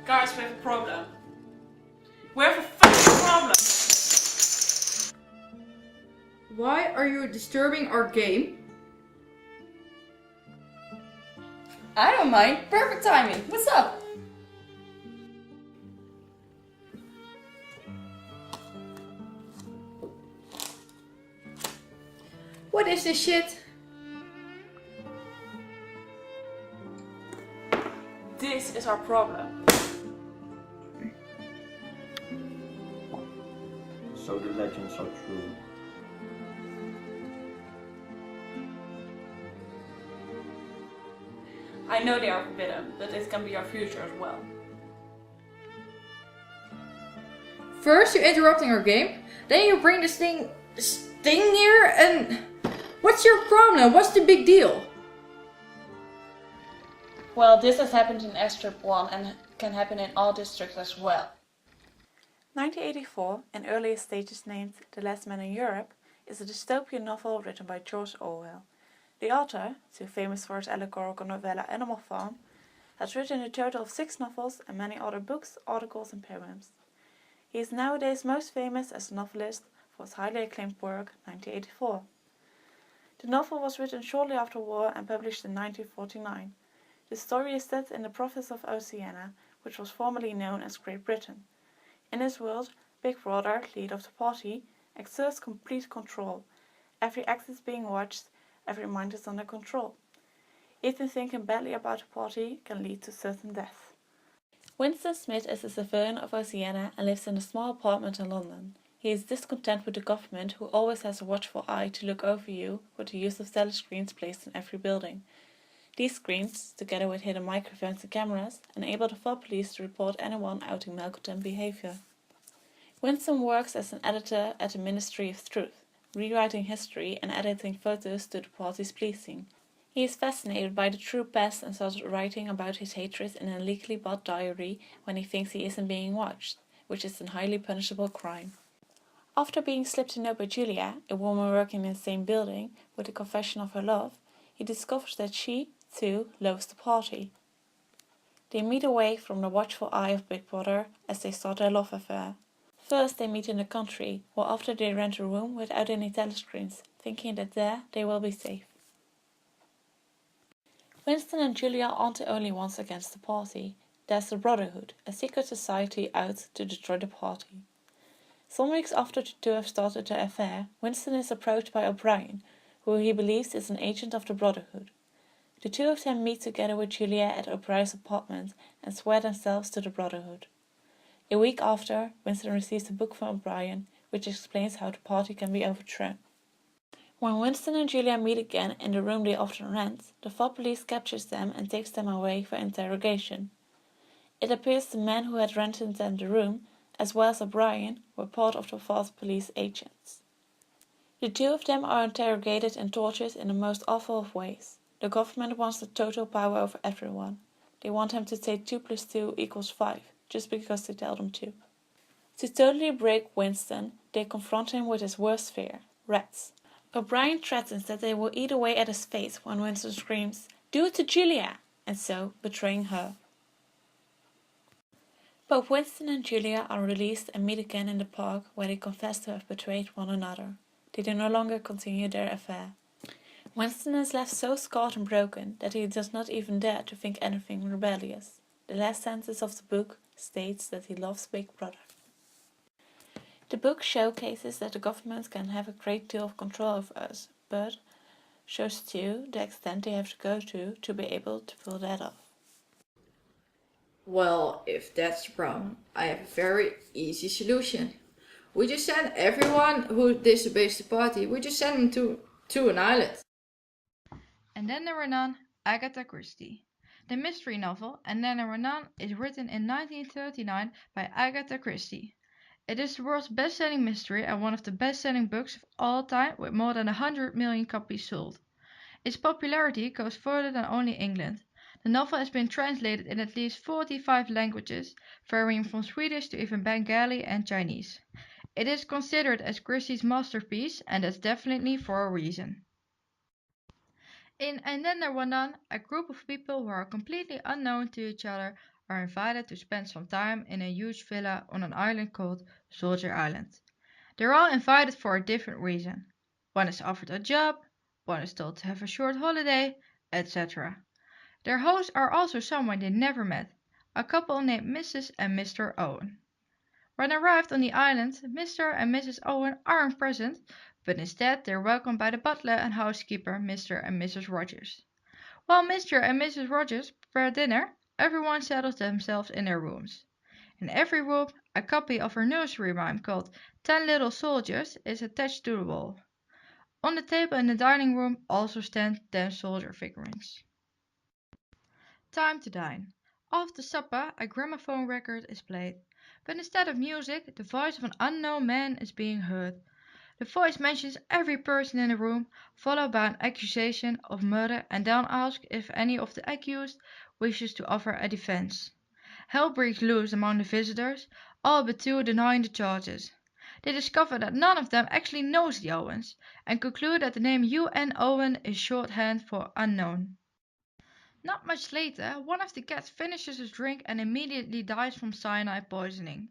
Guys, we have a problem. We have a fucking problem! Why are you disturbing our game? I don't mind. Perfect timing. What's up? What is this shit? This is our problem. So the legends are true. I know they are forbidden, but it can be our future as well. First you're interrupting our game, then you bring this thing here, and what's your problem? What's the big deal? Well, this has happened in Astrip 1 and can happen in all districts as well. 1984, in earlier stages named The Last Man in Europe, is a dystopian novel written by George Orwell. The author, too famous for his allegorical novella Animal Farm, has written a total of 6 novels and many other books, articles and poems. He is nowadays most famous as a novelist for his highly acclaimed work 1984. The novel was written shortly after war and published in 1949. The story is set in the province of Oceania, which was formerly known as Great Britain. In this world, Big Brother, leader of the party, exerts complete control. Every act is being watched, every mind is under control. Even thinking badly about the party can lead to certain death. Winston Smith is a civilian of Oceania and lives in a small apartment in London. He is discontent with the government, who always has a watchful eye to look over you with the use of telescreens placed in every building. These screens, together with hidden microphones and cameras, enable the Far Police to report anyone outing malcontent behavior. Winston works as an editor at the Ministry of Truth, rewriting history and editing photos to the party's pleasing. He is fascinated by the true past and starts writing about his hatred in a legally bought diary when he thinks he isn't being watched, which is a highly punishable crime. After being slipped a note by Julia, a woman working in the same building, with a confession of her love, he discovers that she, too, loves the party. They meet away from the watchful eye of Big Brother as they start their love affair. First they meet in the country, while after they rent a room without any telescreens, thinking that there they will be safe. Winston and Julia aren't the only ones against the party. There's the Brotherhood, a secret society out to destroy the party. Some weeks after the two have started their affair, Winston is approached by O'Brien, who he believes is an agent of the Brotherhood. The two of them meet together with Julia at O'Brien's apartment and swear themselves to the Brotherhood. A week after, Winston receives a book from O'Brien, which explains how the party can be overthrown. When Winston and Julia meet again in the room they often rent, the Far Police captures them and takes them away for interrogation. It appears the men who had rented them the room, as well as O'Brien, were part of the Far Police agents. The two of them are interrogated and tortured in the most awful of ways. The government wants the total power over everyone. They want them to say 2 + 2 = 5, just because they tell them to. To totally break Winston, they confront him with his worst fear, rats. O'Brien threatens that they will eat away at his face when Winston screams, "Do it to Julia!" and so betraying her. Both Winston and Julia are released and meet again in the park, where they confess to have betrayed one another. They do no longer continue their affair. Winston is left so scarred and broken that he does not even dare to think anything rebellious. The last sentence of the book states that he loves Big Brother. The book showcases that the government can have a great deal of control over us, but shows too the extent they have to go to be able to pull that off. Well, if that's the problem, I have a very easy solution. We just send everyone who disobeys the party, we just send them to an island. And Then There Were None, Agatha Christie. The mystery novel And Then There Were None is written in 1939 by Agatha Christie. It is the world's best-selling mystery and one of the best-selling books of all time, with more than 100 million copies sold. Its popularity goes further than only England. The novel has been translated in at least 45 languages, varying from Swedish to even Bengali and Chinese. It is considered as Christie's masterpiece, and that's definitely for a reason. In And Then There Were None, a group of people who are completely unknown to each other are invited to spend some time in a huge villa on an island called Soldier Island. They're all invited for a different reason. One is offered a job, one is told to have a short holiday, etc. Their hosts are also someone they never met, a couple named Mrs. and Mr. Owen. When arrived on the island, Mr. and Mrs. Owen aren't present, but instead they're welcomed by the butler and housekeeper, Mr. and Mrs. Rogers. While Mr. and Mrs. Rogers prepare dinner, everyone settles themselves in their rooms. In every room, a copy of her nursery rhyme called 10 Little Soldiers is attached to the wall. On the table in the dining room also stand 10 soldier figurines. Time to dine. After supper, a gramophone record is played, but instead of music, the voice of an unknown man is being heard. The voice mentions every person in the room, followed by an accusation of murder, and then asks if any of the accused wishes to offer a defense. Hell breaks loose among the visitors, all but two denying the charges. They discover that none of them actually knows the Owens, and conclude that the name UN Owen is shorthand for unknown. Not much later, one of the cats finishes his drink and immediately dies from cyanide poisoning.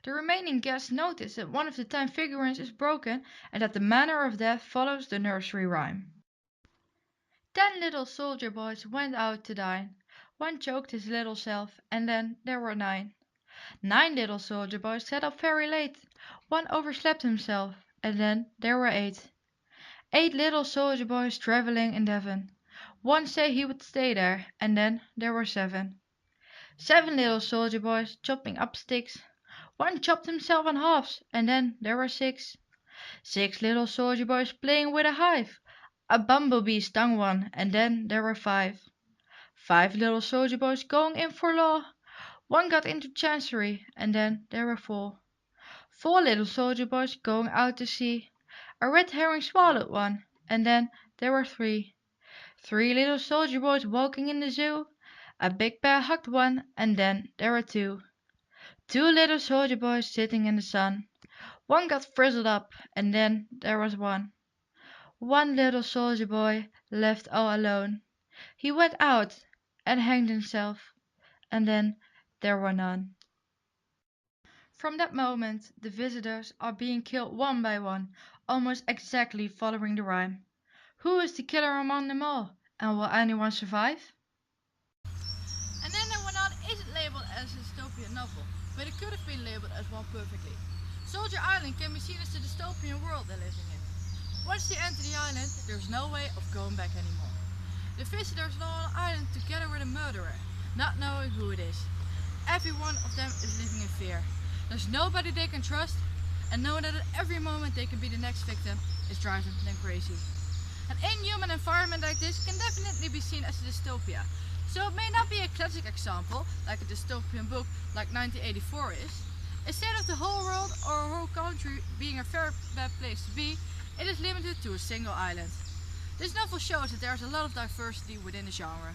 The remaining guests notice that one of the 10 figurines is broken and that the manner of death follows the nursery rhyme. 10 little soldier boys went out to dine. One choked his little self, and then there were 9. 9 little soldier boys sat up very late. One overslept himself, and then there were 8. 8 little soldier boys traveling in Devon. One said he would stay there, and then there were 7. 7 little soldier boys chopping up sticks. One chopped himself in halves, and then there were 6. 6 little soldier boys playing with a hive. A bumblebee stung one, and then there were 5. 5 little soldier boys going in for law. One got into chancery, and then there were 4. 4 little soldier boys going out to sea. A red herring swallowed one, and then there were 3. 3 little soldier boys walking in the zoo. A big bear hugged one, and then there were 2. 2 little soldier boys sitting in the sun. One got frizzled up, and then there was 1. 1 little soldier boy left all alone. He went out and hanged himself, and then there were none. From that moment, the visitors are being killed one by one, almost exactly following the rhyme. Who is the killer among them all, and will anyone survive? And then there were none isn't labeled as a dystopian novel, but it could have been labeled as one perfectly. Soldier Island can be seen as the dystopian world they're living in. Once they enter the island, there's no way of going back anymore. The visitors are on an island together with a murderer, not knowing who it is. Every one of them is living in fear. There's nobody they can trust, and knowing that at every moment they can be the next victim is driving them crazy. An inhuman environment like this can definitely be seen as a dystopia. So it may not be a classic example, like a dystopian book like 1984 is. Instead of the whole world or a whole country being a very bad place to be, it is limited to a single island. This novel shows that there is a lot of diversity within the genre.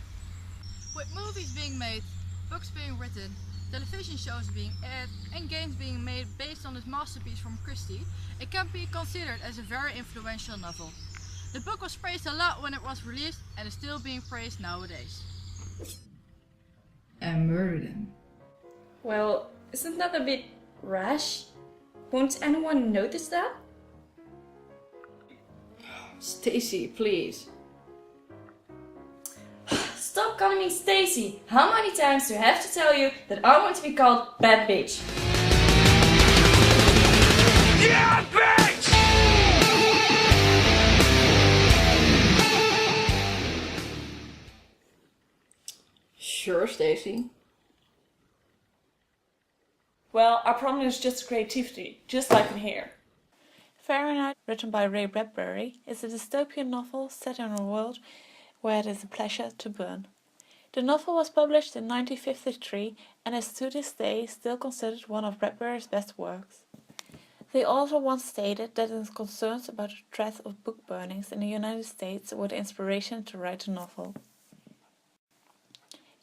With movies being made, books being written, television shows being aired, and games being made based on this masterpiece from Christie, it can be considered as a very influential novel. The book was praised a lot when it was released and is still being praised nowadays. And murdered him. Well, isn't that a bit rash? Won't anyone notice that? Stacy, please. Stop calling me Stacy. How many times do I have to tell you that I want to be called bad bitch? Yeah, bitch! Sure, Stacy. Well, our problem is just creativity, just like in here. Fahrenheit, written by Ray Bradbury, is a dystopian novel set in a world where it is a pleasure to burn. The novel was published in 1953 and is to this day still considered one of Bradbury's best works. The author once stated that his concerns about the threat of book burnings in the United States were the inspiration to write the novel.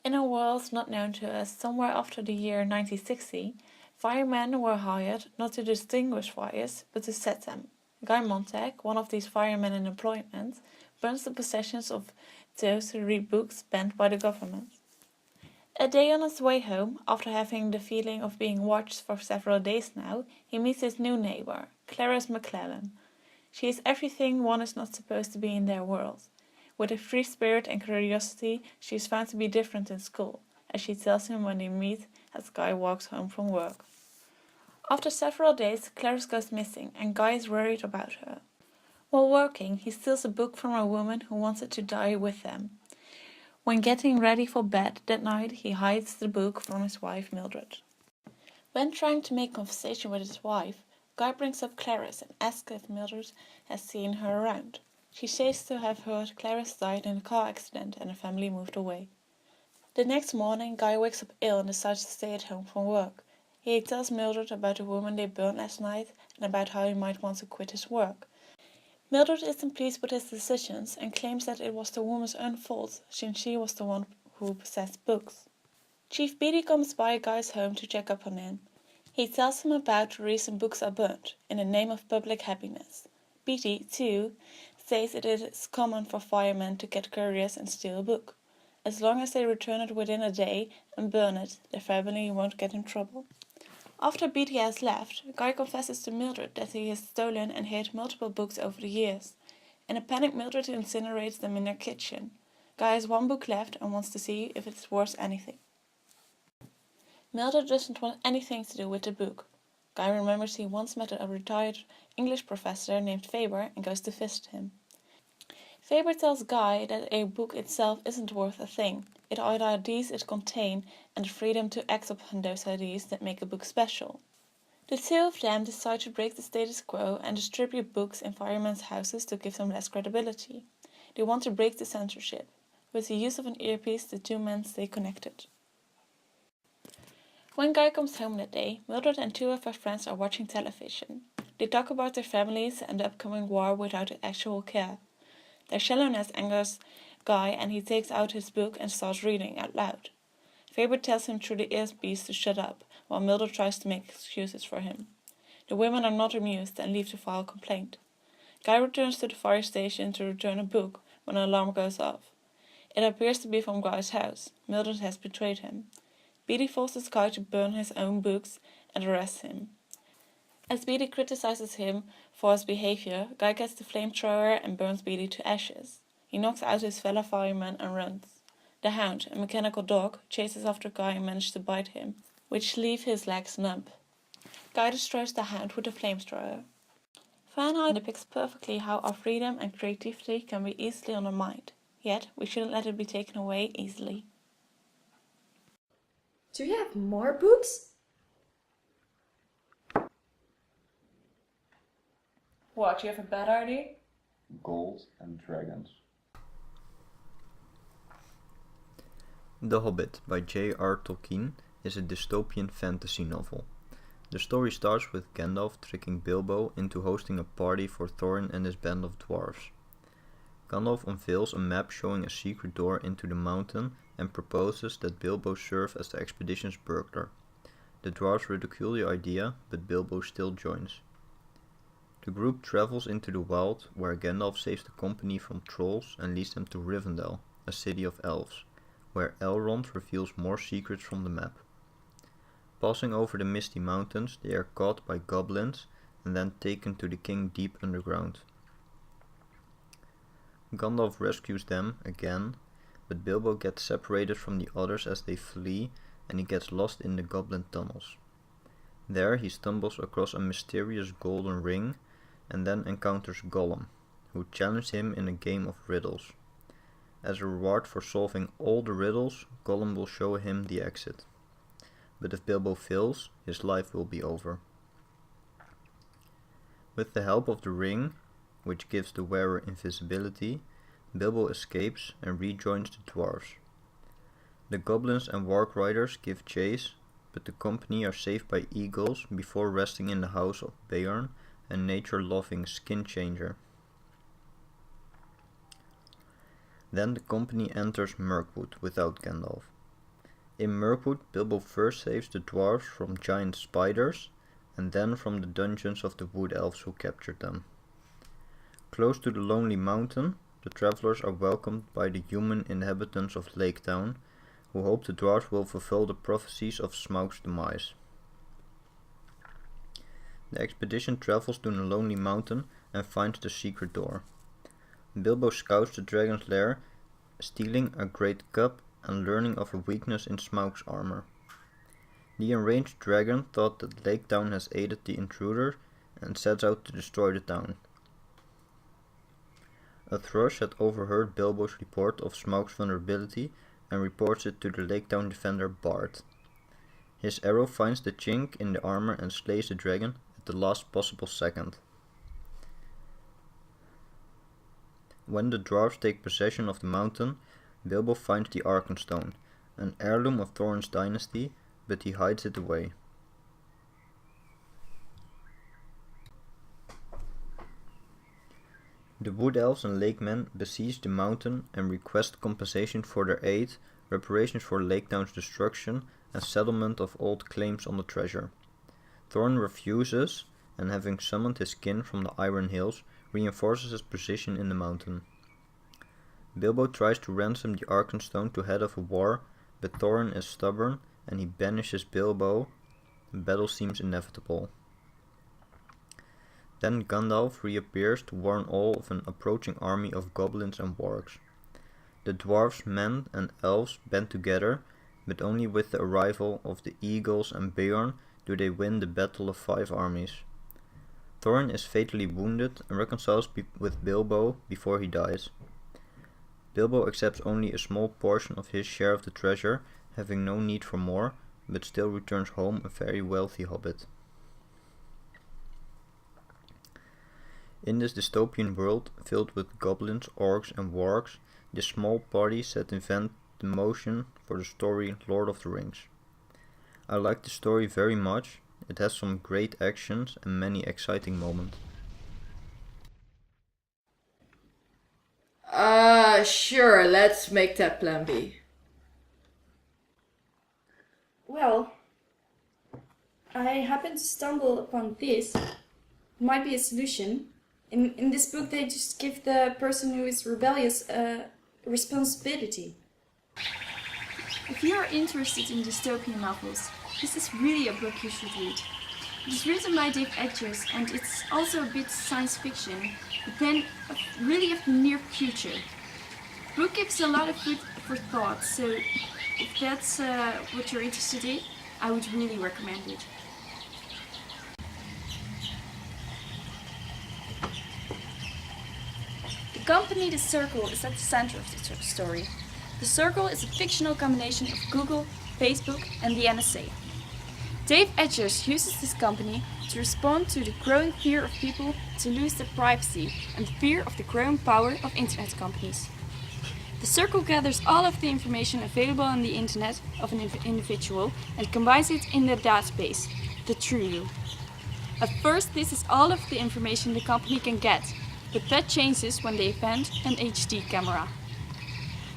In a world not known to us somewhere after the year 1960, firemen were hired not to extinguish fires, but to set them. Guy Montag, one of these firemen in employment, burns the possessions of those who read books banned by the government. A day on his way home, after having the feeling of being watched for several days now, he meets his new neighbour, Clarice McClellan. She is everything one is not supposed to be in their world. With a free spirit and curiosity, she is found to be different in school, as she tells him when they meet as Guy walks home from work. After several days, Clarice goes missing and Guy is worried about her. While working, he steals a book from a woman who wants it to die with them. When getting ready for bed that night, he hides the book from his wife Mildred. When trying to make conversation with his wife, Guy brings up Clarice and asks if Mildred has seen her around. She says to have heard Clarice died in a car accident and the family moved away. The next morning, Guy wakes up ill and decides to stay at home from work. He tells Mildred about the woman they burned last night and about how he might want to quit his work. Mildred isn't pleased with his decisions and claims that it was the woman's own fault, since she was the one who possessed books. Chief Beatty comes by Guy's home to check up on him. He tells him about the reason books are burnt, in the name of public happiness. Beatty, too, says it is common for firemen to get curious and steal a book. As long as they return it within a day and burn it, their family won't get in trouble. After Beatty has left, Guy confesses to Mildred that he has stolen and hid multiple books over the years. In a panic, Mildred incinerates them in their kitchen. Guy has one book left and wants to see if it's worth anything. Mildred doesn't want anything to do with the book. Guy remembers he once met a retired English professor named Faber and goes to visit him. Faber tells Guy that a book itself isn't worth a thing. It are the ideas it contains and the freedom to act upon those ideas that make a book special. The two of them decide to break the status quo and distribute books in firemen's houses to give them less credibility. They want to break the censorship. With the use of an earpiece, the two men stay connected. When Guy comes home that day, Mildred and two of her friends are watching television. They talk about their families and the upcoming war without actual care. Their shallowness angers Guy and he takes out his book and starts reading out loud. Faber tells him through the earpiece to shut up, while Mildred tries to make excuses for him. The women are not amused and leave to file a complaint. Guy returns to the fire station to return a book when an alarm goes off. It appears to be from Guy's house. Mildred has betrayed him. Beatty forces Guy to burn his own books and arrests him. As Beatty criticizes him for his behavior, Guy gets the flamethrower and burns Beatty to ashes. He knocks out his fellow fireman and runs. The Hound, a mechanical dog, chases after Guy and manages to bite him, which leave his legs numb. Guy destroys the Hound with a flamethrower. Fahrenheit depicts perfectly how our freedom and creativity can be easily undermined, yet we shouldn't let it be taken away easily. Do you have more books? What, you have a bad idea? Gold and dragons. The Hobbit by J.R. Tolkien is a dystopian fantasy novel. The story starts with Gandalf tricking Bilbo into hosting a party for Thorin and his band of dwarves. Gandalf unveils a map showing a secret door into the mountain and proposes that Bilbo serve as the expedition's burglar. The dwarves ridicule the idea, but Bilbo still joins. The group travels into the wild, where Gandalf saves the company from trolls and leads them to Rivendell, a city of elves, where Elrond reveals more secrets from the map. Passing over the misty mountains, they are caught by goblins and then taken to the king deep underground. Gandalf rescues them again, but Bilbo gets separated from the others as they flee and he gets lost in the goblin tunnels. There he stumbles across a mysterious golden ring and then encounters Gollum, who challenges him in a game of riddles. As a reward for solving all the riddles, Gollum will show him the exit. But if Bilbo fails, his life will be over. With the help of the ring, which gives the wearer invisibility, Bilbo escapes and rejoins the dwarves. The goblins and warg riders give chase, but the company are saved by eagles before resting in the house of Beorn, a nature-loving skin changer. Then the company enters Mirkwood without Gandalf. In Mirkwood, Bilbo first saves the dwarves from giant spiders, and then from the dungeons of the wood elves who captured them. Close to the Lonely Mountain, the travelers are welcomed by the human inhabitants of Lake Town, who hope the dwarves will fulfill the prophecies of Smaug's demise. The expedition travels to a lonely mountain and finds the secret door. Bilbo scouts the dragon's lair, stealing a great cup and learning of a weakness in Smaug's armor. The enraged dragon thought that Lake Town has aided the intruder and sets out to destroy the town. A thrush had overheard Bilbo's report of Smaug's vulnerability and reports it to the Lake Town defender Bard. His arrow finds the chink in the armor and slays the dragon at the last possible second. When the dwarves take possession of the mountain, Bilbo finds the Arkenstone, an heirloom of Thorin's dynasty, but he hides it away. The Wood Elves and Lake Men besiege the mountain and request compensation for their aid, reparations for Lake Town's destruction, and settlement of old claims on the treasure. Thorin refuses, and having summoned his kin from the Iron Hills, reinforces his position in the mountain. Bilbo tries to ransom the Arkenstone to head off a war, but Thorin is stubborn and he banishes Bilbo. The battle seems inevitable. Then Gandalf reappears to warn all of an approaching army of goblins and wargs. The dwarves, men and elves band together, but only with the arrival of the Eagles and Beorn do they win the Battle of Five Armies. Thorin is fatally wounded and reconciles with Bilbo before he dies. Bilbo accepts only a small portion of his share of the treasure, having no need for more, but still returns home a very wealthy hobbit. In this dystopian world, filled with goblins, orcs and wargs, this small party set invent the motion for the story Lord of the Rings. I like the story very much. It has some great actions and many exciting moments. Sure, let's make that plan B. Well, I happened to stumble upon this. It might be a solution. In this book, they just give the person who is rebellious a responsibility. If you are interested in dystopian novels, this is really a book you should read. It is written by Dave Eggers and it's also a bit science fiction, but then really of the near future. The book gives a lot of food for thought, so if that's what you're interested in, I would really recommend it. The company The Circle is at the center of the story. The Circle is a fictional combination of Google, Facebook and the NSA. Dave Eggers uses this company to respond to the growing fear of people to lose their privacy and the fear of the growing power of internet companies. The Circle gathers all of the information available on the internet of an individual and combines it in the database, the TrueU. At first, this is all of the information the company can get, but that changes when they invent an HD camera.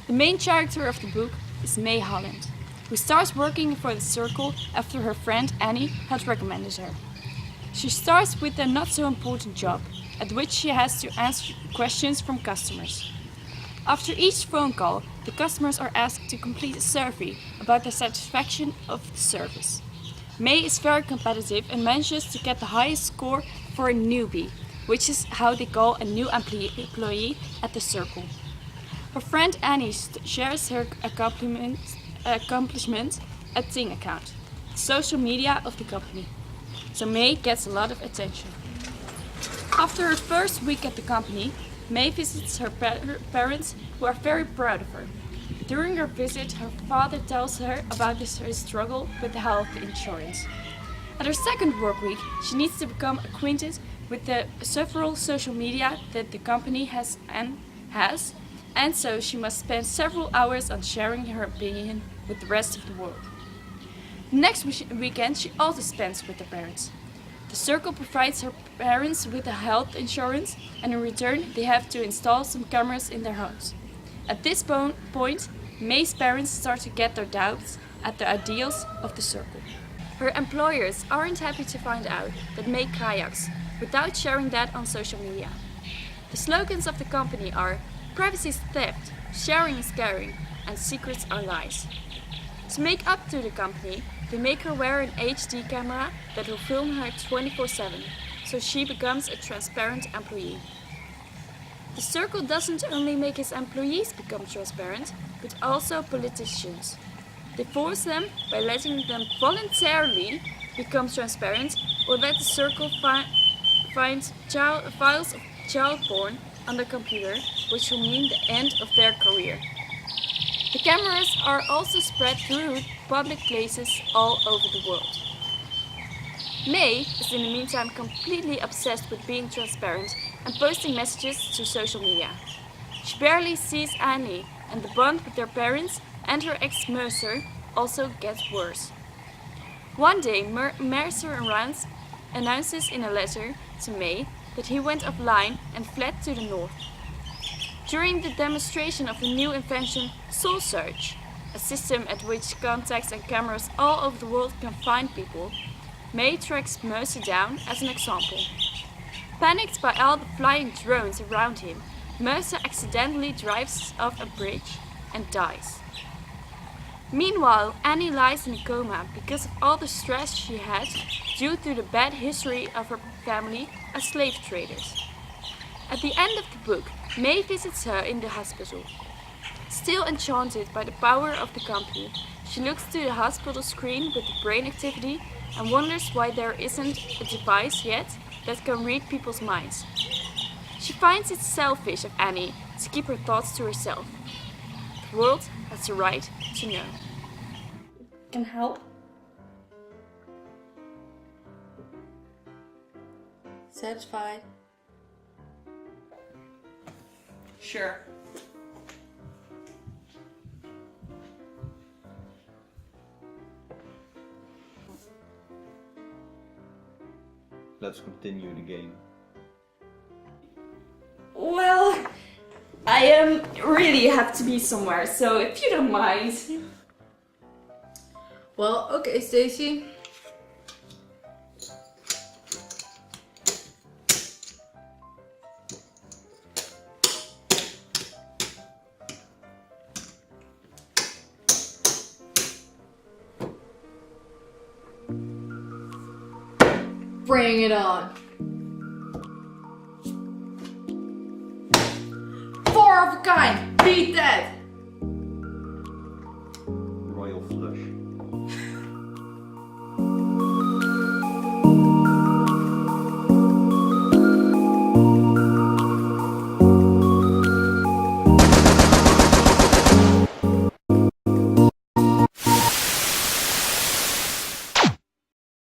The main character of the book is May Holland, who starts working for the Circle after her friend Annie had recommended her. She starts with a not so important job, at which she has to answer questions from customers. After each phone call, the customers are asked to complete a survey about their satisfaction of the service. May is very competitive and manages to get the highest score for a newbie, which is how they call a new employee at the Circle. Her friend Annie shares her accomplishment at Ting account, the social media of the company. So May gets a lot of attention. After her first week at the company, May visits her parents, who are very proud of her. During her visit, her father tells her about his struggle with the health insurance. At her second work week, she needs to become acquainted with the several social media that the company has, and so she must spend several hours on sharing her opinion with the rest of the world. Next weekend, she also spends with her parents. The Circle provides her parents with a health insurance, and in return, they have to install some cameras in their homes. At this point, May's parents start to get their doubts at the ideals of the Circle. Her employers aren't happy to find out that May kayaks without sharing that on social media. The slogans of the company are "Privacy is theft, sharing is caring, and secrets are lies." To make up to the company, they make her wear an HD camera that will film her 24/7, so she becomes a transparent employee. The Circle doesn't only make its employees become transparent, but also politicians. They force them by letting them voluntarily become transparent, or let the Circle find files of child porn on their computer, which will mean the end of their career. The cameras are also spread through public places all over the world. May is in the meantime completely obsessed with being transparent and posting messages to social media. She barely sees Annie, and the bond with their parents and her ex Mercer also gets worse. One day Mercer announces in a letter to May that he went offline and fled to the north. During the demonstration of a new invention, Soul Search, a system at which contacts and cameras all over the world can find people, May tracks Mercer down as an example. Panicked by all the flying drones around him, Mercer accidentally drives off a bridge and dies. Meanwhile, Annie lies in a coma because of all the stress she had due to the bad history of her family as slave traders. At the end of the book, May visits her in the hospital. Still enchanted by the power of the company, she looks to the hospital screen with the brain activity and wonders why there isn't a device yet that can read people's minds. She finds it selfish of Annie to keep her thoughts to herself. The world has the right to know. Can help. Satisfied? Sure. Let's continue the game. Well, I really have to be somewhere, so if you don't mind. Well, okay, Stacy. Bring it on. 4 of a kind. Beat that.